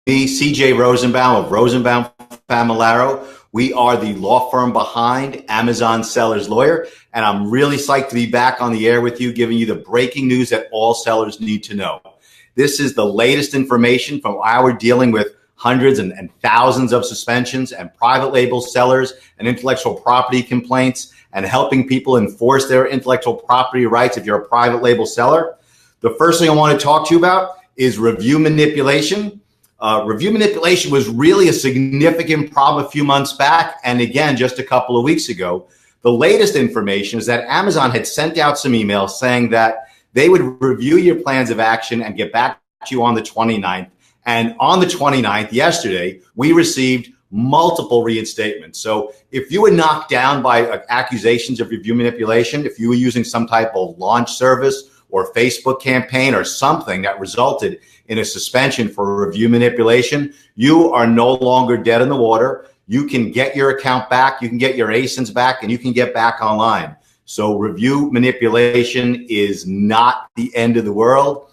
CJ Rosenbaum of Rosenbaum Familaro. We are the law firm behind Amazon Sellers Lawyer, and I'm really psyched to be back on the air with you, giving you the breaking news that all sellers need to know. This is the latest information from our dealing with hundreds and thousands of suspensions and private label sellers and intellectual property complaints and helping people enforce their intellectual property rights if you're a private label seller. The first thing I want to talk to you about is review manipulation. Review manipulation was really a significant problem a few months back. And again, just a couple of weeks ago, the latest information is that Amazon had sent out some emails saying that they would review your plans of action and get back to you on the 29th. And on the 29th, yesterday, we received multiple reinstatements. So if you were knocked down by accusations of review manipulation, if you were using some type of launch service or Facebook campaign or something that resulted in a suspension for review manipulation, you are no longer dead in the water. You can get your account back, you can get your ASINs back, and you can get back online. So review manipulation is not the end of the world.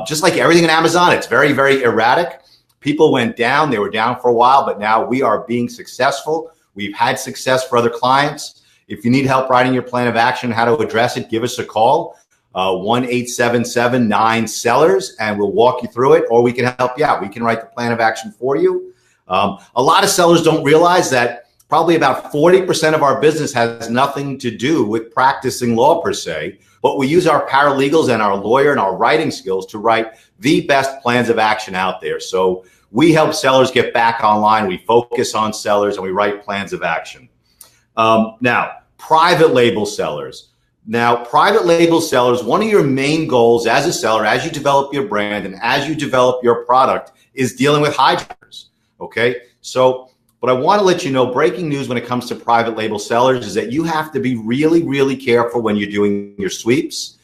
Just like everything in Amazon, it's very, very erratic. People went down, they were down for a while, but now we are being successful. We've had success for other clients. If you need help writing your plan of action, how to address it, give us a call. 1-877-9-SELLERS, and we'll walk you through it, or we can help you out. We can write the plan of action for you. A lot of sellers don't realize that probably about 40% of our business has nothing to do with practicing law per se, but we use our paralegals and our lawyer and our writing skills to write the best plans of action out there. So we help sellers get back online. We focus on sellers and we write plans of action. Now, private label sellers. Now, private label sellers, one of your main goals as a seller, as you develop your brand and as you develop your product, is dealing with hijackers. Okay, so but I want to let you know, breaking news when it comes to private label sellers is that you have to be really, really careful when you're doing your sweeps.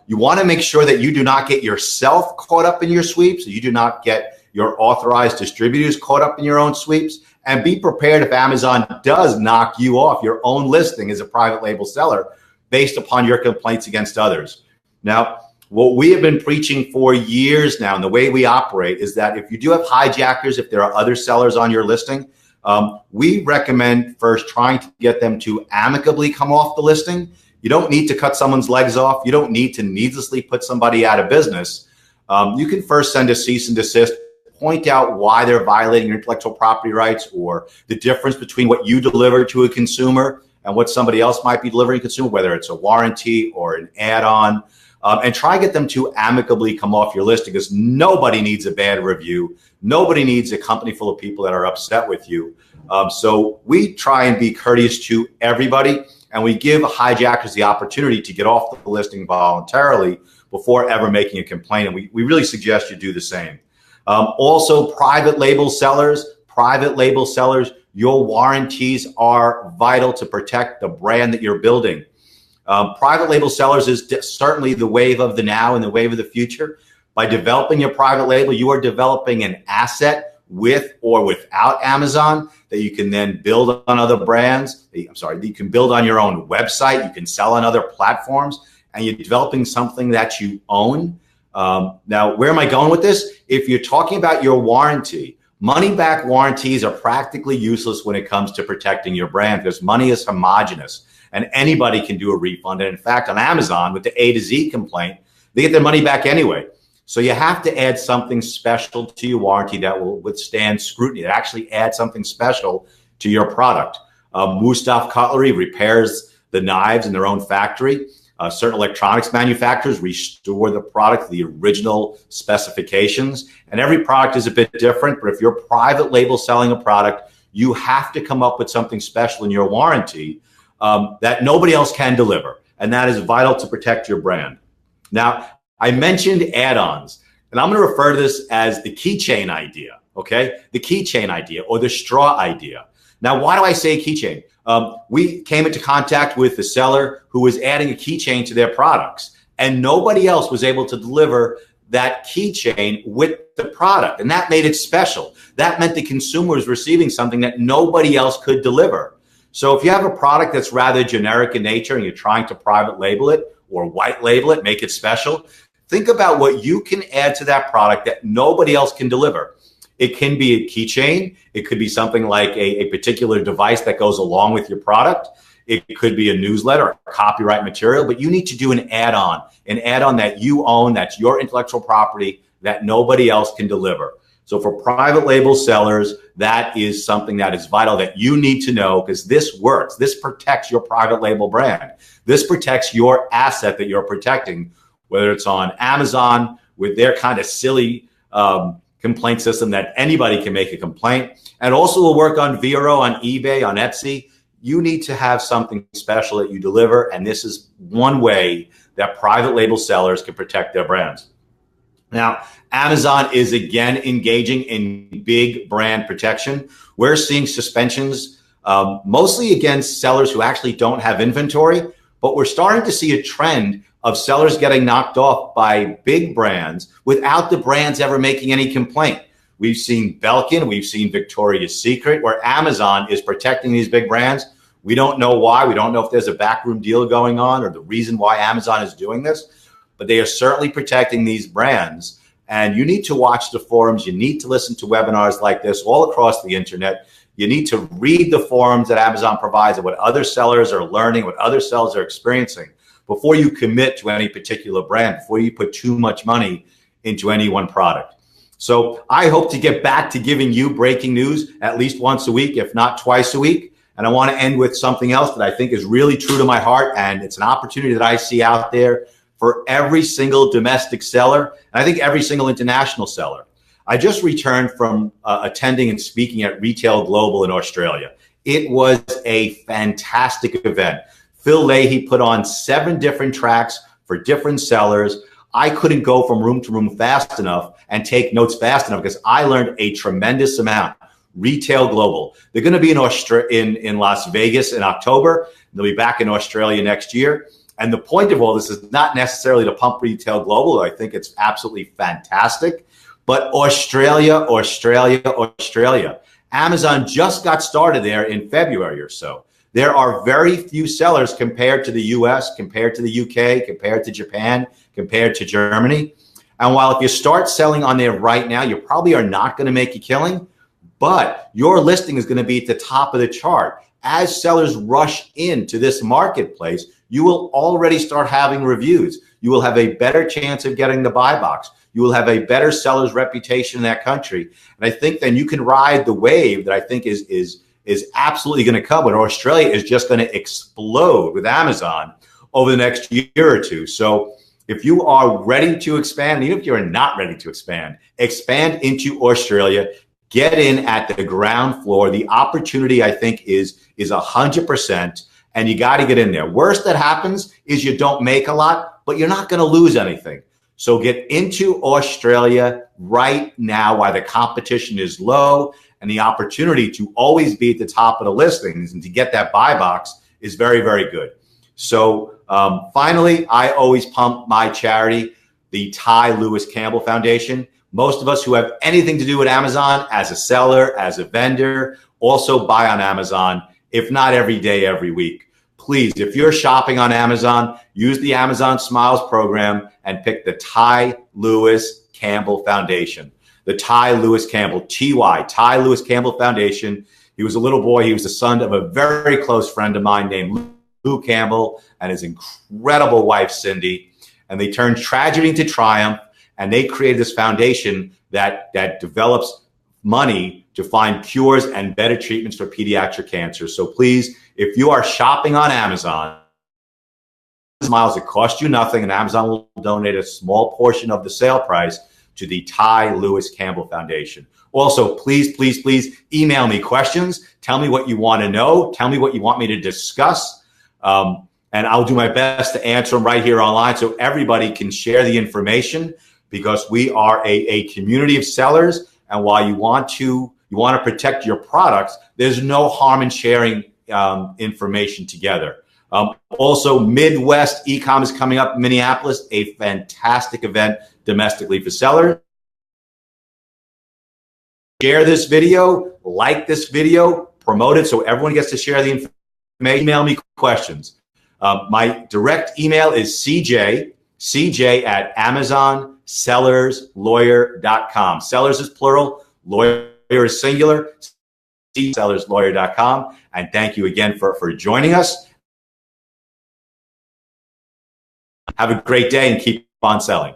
You want to make sure that you do not get yourself caught up in your sweeps. You do not get your authorized distributors caught up in your own sweeps. And be prepared if Amazon does knock you off your own listing as a private label seller based upon your complaints against others. Now, what we have been preaching for years now, and the way we operate is that if you do have hijackers, if there are other sellers on your listing, we recommend first trying to get them to amicably come off the listing. You don't need to cut someone's legs off. You don't need to needlessly put somebody out of business. You can first send a cease and desist, point out why they're violating your intellectual property rights or the difference between what you deliver to a consumer and what somebody else might be delivering to a consumer, whether it's a warranty or an add-on, and try to get them to amicably come off your listing, because nobody needs a bad review. Nobody needs a company full of people that are upset with you. So we try and be courteous to everybody, and we give hijackers the opportunity to get off the listing voluntarily before ever making a complaint, and we really suggest you do the same. Also, private label sellers, your warranties are vital to protect the brand that you're building. Private label sellers is certainly the wave of the now and the wave of the future. By developing your private label, you are developing an asset with or without Amazon that you can then build on other brands. That you can build on your own website. You can sell on other platforms, and you're developing something that you own. Now, where am I going with this? If you're talking about your warranty, money-back warranties are practically useless when it comes to protecting your brand because money is homogenous and anybody can do a refund. And in fact, on Amazon with the A to Z complaint, they get their money back anyway. So you have to add something special to your warranty that will withstand scrutiny, that actually add something special to your product. Mustaf Cutlery repairs the knives in their own factory. Certain electronics manufacturers restore the product to the original specifications. And every product is a bit different, but if you're private label selling a product, you have to come up with something special in your warranty that nobody else can deliver. And that is vital to protect your brand. Now, I mentioned add-ons, and I'm going to refer to this as the keychain idea, okay? The keychain idea or the straw idea. Now, why do I say keychain? We came into contact with the seller who was adding a keychain to their products, and nobody else was able to deliver that keychain with the product. And that made it special. That meant the consumer was receiving something that nobody else could deliver. So if you have a product that's rather generic in nature and you're trying to private label it or white label it, make it special, think about what you can add to that product that nobody else can deliver. It can be a keychain. It could be something like a particular device that goes along with your product. It could be a newsletter or copyright material, but you need to do an add-on that you own, that's your intellectual property that nobody else can deliver. So for private label sellers, that is something that is vital that you need to know, because this works. This protects your private label brand. This protects your asset that you're protecting, whether it's on Amazon with their kind of silly complaint system that anybody can make a complaint, and also will work on Vero, on eBay, on Etsy. You need to have something special that you deliver, and this is one way that private label sellers can protect their brands. Now, Amazon is again engaging in big brand protection. We're seeing suspensions mostly against sellers who actually don't have inventory, but we're starting to see a trend of sellers getting knocked off by big brands without the brands ever making any complaint. We've seen Belkin, we've seen Victoria's Secret, where Amazon is protecting these big brands. We don't know why. We don't know if there's a backroom deal going on or the reason why Amazon is doing this, but they are certainly protecting these brands. And you need to watch the forums. You need to listen to webinars like this all across the internet. You need to read the forums that Amazon provides and what other sellers are learning, what other sellers are experiencing before you commit to any particular brand, before you put too much money into any one product. So I hope to get back to giving you breaking news at least once a week, if not twice a week. And I want to end with something else that I think is really true to my heart. And it's an opportunity that I see out there for every single domestic seller, and I think every single international seller. I just returned from attending and speaking at Retail Global in Australia. It was a fantastic event. Phil Leahy put on 7 different tracks for different sellers. I couldn't go from room to room fast enough and take notes fast enough because I learned a tremendous amount. Retail Global. They're going to be in Las Vegas in October. They'll be back in Australia next year. And the point of all this is not necessarily to pump Retail Global. I think it's absolutely fantastic. But Australia. Amazon just got started there in February or so. There are very few sellers compared to the US, compared to the UK, compared to Japan, compared to Germany. And while if you start selling on there right now, you probably are not going to make a killing, but your listing is going to be at the top of the chart. As sellers rush into this marketplace, you will already start having reviews. You will have a better chance of getting the buy box. You will have a better seller's reputation in that country. And I think then you can ride the wave that I think is absolutely going to come when Australia is just going to explode with Amazon over the next year or two. So if you are ready to expand, and even if you're not ready to expand into Australia, get in at the ground floor. The opportunity, I think, is 100%, and you got to get in there. Worst that happens is you don't make a lot, but you're not going to lose anything. So get into Australia right now while the competition is low, and the opportunity to always be at the top of the listings and to get that buy box is very, very good. So finally, I always pump my charity, the Ty Lewis Campbell Foundation. Most of us who have anything to do with Amazon as a seller, as a vendor, also buy on Amazon, if not every day, every week. Please, if you're shopping on Amazon, use the Amazon Smiles program and pick the Ty Lewis Campbell Foundation. The Ty Lewis Campbell, Ty Lewis Campbell Foundation. He was a little boy. He was the son of a very close friend of mine named Lou Campbell and his incredible wife, Cindy. And they turned tragedy into triumph. And they created this foundation that develops money to find cures and better treatments for pediatric cancer. So please, if you are shopping on Amazon, Smiles, it costs you nothing, and Amazon will donate a small portion of the sale price to the Ty Lewis Campbell Foundation. Also, please, please, please email me questions. Tell me what you want to know. Tell me what you want me to discuss. And I'll do my best to answer them right here online so everybody can share the information, because we are a community of sellers. And while you want to protect your products, there's no harm in sharing information together. Also, Midwest Ecom is coming up in Minneapolis, a fantastic event domestically for sellers. Share this video, like this video, promote it so everyone gets to share the information. Email me questions. My direct email is cj@AmazonSellersLawyer.com. Sellers is plural, Lawyer is singular, sellerslawyer.com. And thank you again for joining us. Have a great day and keep on selling.